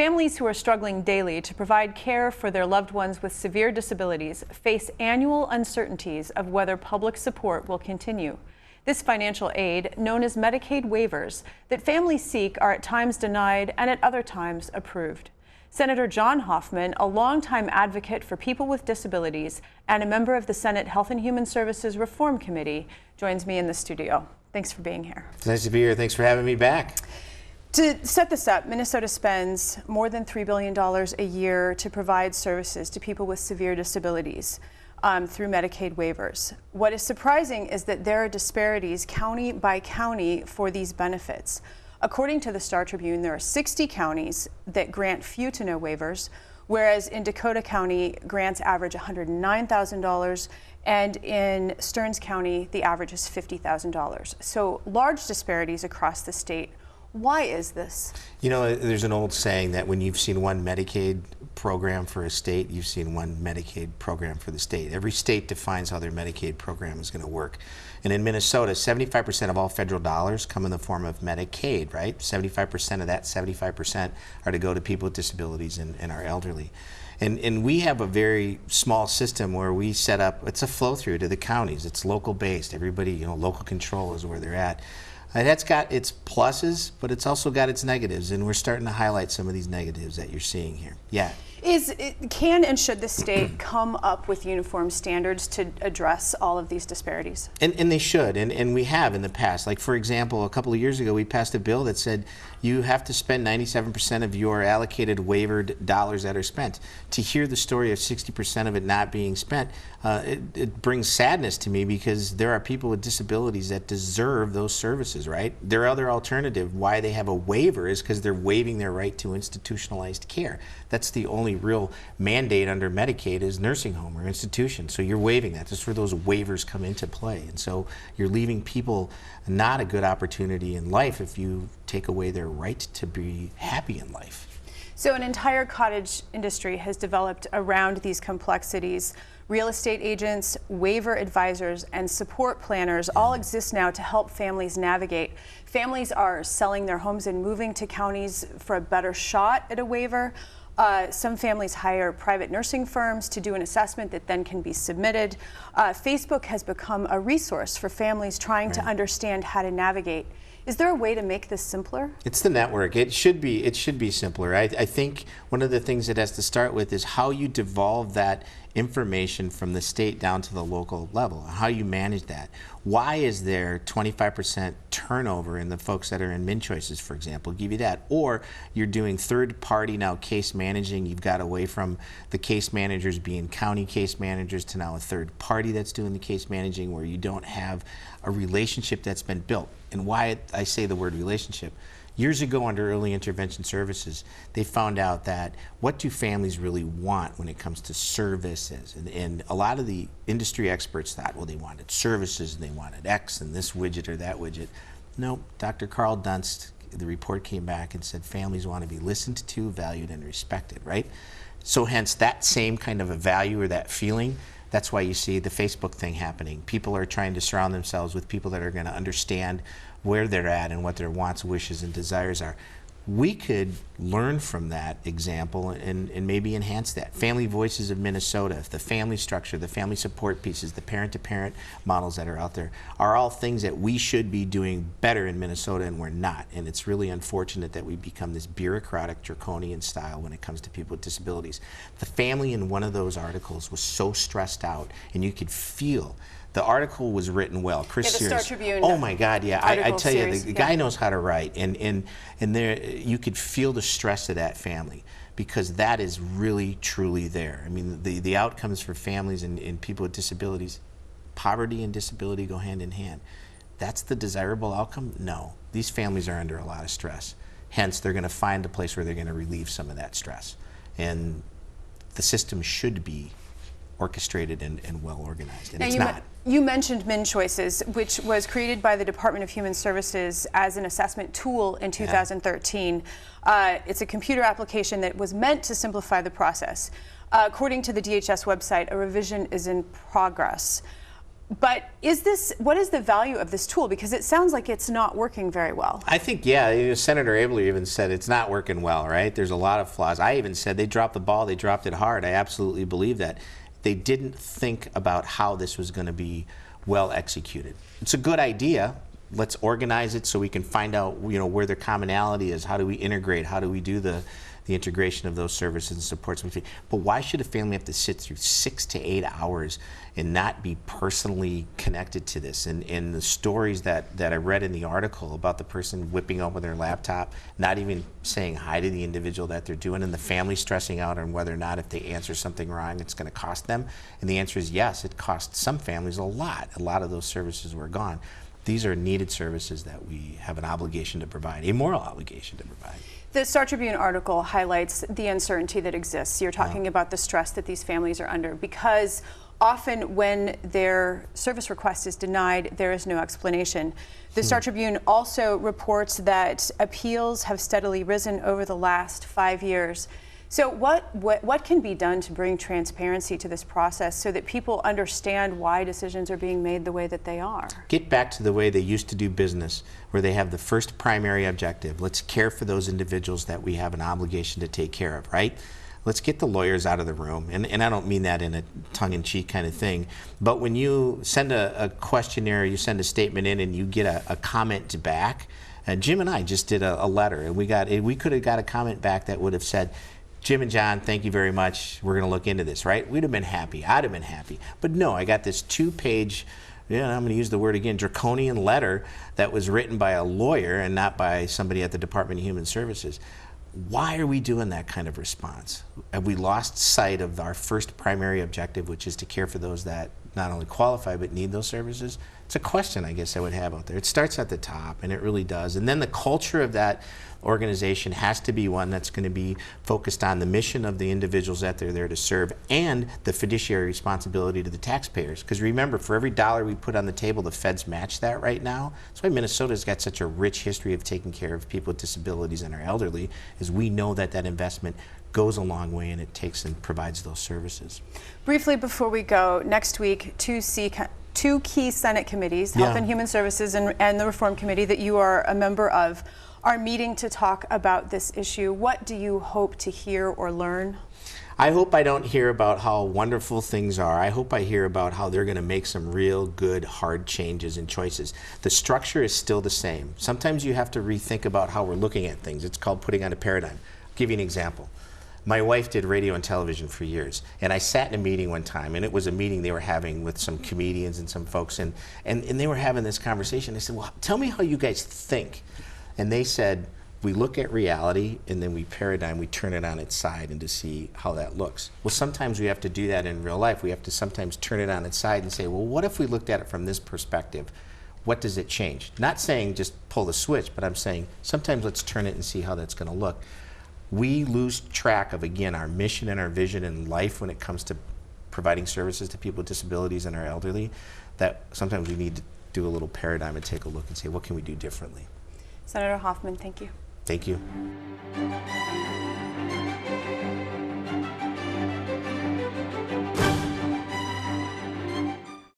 Families who are struggling daily to provide care for their loved ones with severe disabilities face annual uncertainties of whether public support will continue. This financial aid, known as Medicaid waivers, that families seek are at times denied and at other times approved. Senator John Hoffman, a longtime advocate for people with disabilities and a member of the Senate Health and Human Services Reform Committee, joins me in the studio. Thanks for being here. It's nice to be here. Thanks for having me back. To set this up, Minnesota spends more than $3 billion a year to provide services to people with severe disabilities through Medicaid waivers. What is surprising is that there are disparities county by county for these benefits. According to the Star Tribune, there are 60 counties that grant few to no waivers, whereas in Dakota County, grants average $109,000, and in Stearns County, the average is $50,000. So large disparities across the state. Why is this? You know, there's an old saying that when you've seen one Medicaid program for a state, you've seen one Medicaid program for the state. Every state defines how their Medicaid program is going to work. And in Minnesota, 75% of all federal dollars come in the form of Medicaid, right? 75% of that 75% are to go to people with disabilities and our elderly. And we have a very small system where we set up, it's a flow through to the counties. It's local based. Everybody, you know, local control is where they're at. And that's got its pluses, but it's also got its negatives, and we're starting to highlight some of these negatives that you're seeing here. Yeah. Can and should the state come up with uniform standards to address all of these disparities? And they should, and we have in the past. Like, for example, a couple of years ago, we passed a bill that said you have to spend 97% of your allocated waivered dollars that are spent. To hear the story of 60% of it not being spent, it brings sadness to me, because there are people with disabilities that deserve those services, right? Their other alternative, why they have a waiver, is because they're waiving their right to institutionalized care. That's the only real mandate under Medicaid, is nursing home or institution. So you're waiving that. That's where those waivers come into play. And so you're leaving people not a good opportunity in life if you take away their right to be happy in life. So an entire cottage industry has developed around these complexities. Real estate agents, waiver advisors, and support planners all exist now to help families navigate. Families are selling their homes and moving to counties for a better shot at a waiver. Some families hire private nursing firms to do an assessment that then can be submitted. Facebook has become a resource for families trying to understand how to navigate. Is there a way to make this simpler? It's the network. It should be simpler. I think one of the things it has to start with is how you devolve that information from the state down to the local level, how you manage that. Why is there 25% turnover in the folks that are in min choices, for example? I'll give you that. Or you're doing third party now case managing. You've got away from the case managers being county case managers to now a third party that's doing the case managing, where you don't have a relationship that's been built. And why I say the word relationship, years ago under early intervention services, they found out that what do families really want when it comes to services? And a lot of the industry experts thought, well, they wanted services and they wanted X and this widget or that widget. No, Dr. Carl Dunst, the report came back and said families want to be listened to, valued, and respected, right? So hence that same kind of a value or that feeling, that's why you see the Facebook thing happening. People are trying to surround themselves with people that are going to understand where they're at and what their wants, wishes, and desires are. We could learn from that example and maybe enhance that. Family Voices of Minnesota, the family structure, the family support pieces, the parent-to-parent models that are out there are all things that we should be doing better in Minnesota, and we're not. And it's really unfortunate that we've become this bureaucratic, draconian style when it comes to people with disabilities. The family in one of those articles was so stressed out, and you could feel. The article was written well. Chris the Sears. Star Tribune. Oh my God, yeah. I tell you, the guy yeah. knows how to write, and there you could feel the stress of that family, because that is really truly there. I mean, the outcomes for families and people with disabilities, poverty and disability go hand in hand. That's the desirable outcome? No. These families are under a lot of stress. Hence, they're going to find a place where they're going to relieve some of that stress, and the system should be orchestrated and well organized, and now it's not. You mentioned Min Choices, which was created by the Department of Human Services as an assessment tool in 2013. It's a computer application that was meant to simplify the process. According to the DHS website, a revision is in progress. But what is the value of this tool? Because it sounds like it's not working very well. I think, yeah, Senator Abler even said it's not working well, right? There's a lot of flaws. I even said they dropped the ball, they dropped it hard. I absolutely believe that. They didn't think about how this was going to be well executed. It's a good idea. Let's organize it so we can find out, where the commonality is. How do we integrate? How do we do the integration of those services and supports? But why should a family have to sit through 6 to 8 hours and not be personally connected to this? And the stories that I read in the article about the person whipping open their laptop, not even saying hi to the individual that they're doing, and the family stressing out on whether or not if they answer something wrong, it's going to cost them. And the answer is yes, it costs some families a lot. A lot of those services were gone. These are needed services that we have an obligation to provide, a moral obligation to provide. The Star Tribune article highlights the uncertainty that exists. You're talking about the stress that these families are under, because often when their service request is denied, there is no explanation. The Star Tribune also reports that appeals have steadily risen over the last 5 years. So what can be done to bring transparency to this process so that people understand why decisions are being made the way that they are? Get back to the way they used to do business, where they have the first primary objective. Let's care for those individuals that we have an obligation to take care of, right? Let's get the lawyers out of the room. And I don't mean that in a tongue-in-cheek kind of thing. But when you send a questionnaire, you send a statement in and you get a comment back, Jim and I just did a letter, and we could have got a comment back that would have said, Jim and John, thank you very much. We're going to look into this, right? We'd have been happy. I'd have been happy. But no, I got this 2-page, I'm going to use the word again, draconian letter that was written by a lawyer and not by somebody at the Department of Human Services. Why are we doing that kind of response? Have we lost sight of our first primary objective, which is to care for those that not only qualify but need those services? It's a question I guess I would have out there. It starts at the top, and it really does. And then the culture of that organization has to be one that's going to be focused on the mission of the individuals that they're there to serve and the fiduciary responsibility to the taxpayers. Because remember, for every dollar we put on the table, the feds match that right now. That's why Minnesota's got such a rich history of taking care of people with disabilities and our elderly, is we know that that investment goes a long way and it takes and provides those services. Briefly before we go, next week, two key Senate committees, Health and Human Services and the Reform Committee that you are a member of, are meeting to talk about this issue. What do you hope to hear or learn? I hope I don't hear about how wonderful things are. I hope I hear about how they're going to make some real good, hard changes and choices. The structure is still the same. Sometimes you have to rethink about how we're looking at things. It's called putting on a paradigm. I'll give you an example. My wife did radio and television for years, and I sat in a meeting one time, and it was a meeting they were having with some comedians and some folks, and they were having this conversation. I said, well, tell me how you guys think. And they said, we look at reality, and then we turn it on its side and to see how that looks. Well, sometimes we have to do that in real life. We have to sometimes turn it on its side and say, well, what if we looked at it from this perspective? What does it change? Not saying just pull the switch, but I'm saying sometimes let's turn it and see how that's going to look. We lose track of, again, our mission and our vision in life when it comes to providing services to people with disabilities and our elderly, that sometimes we need to do a little paradigm and take a look and say, what can we do differently? Senator Hoffman, thank you. Thank you.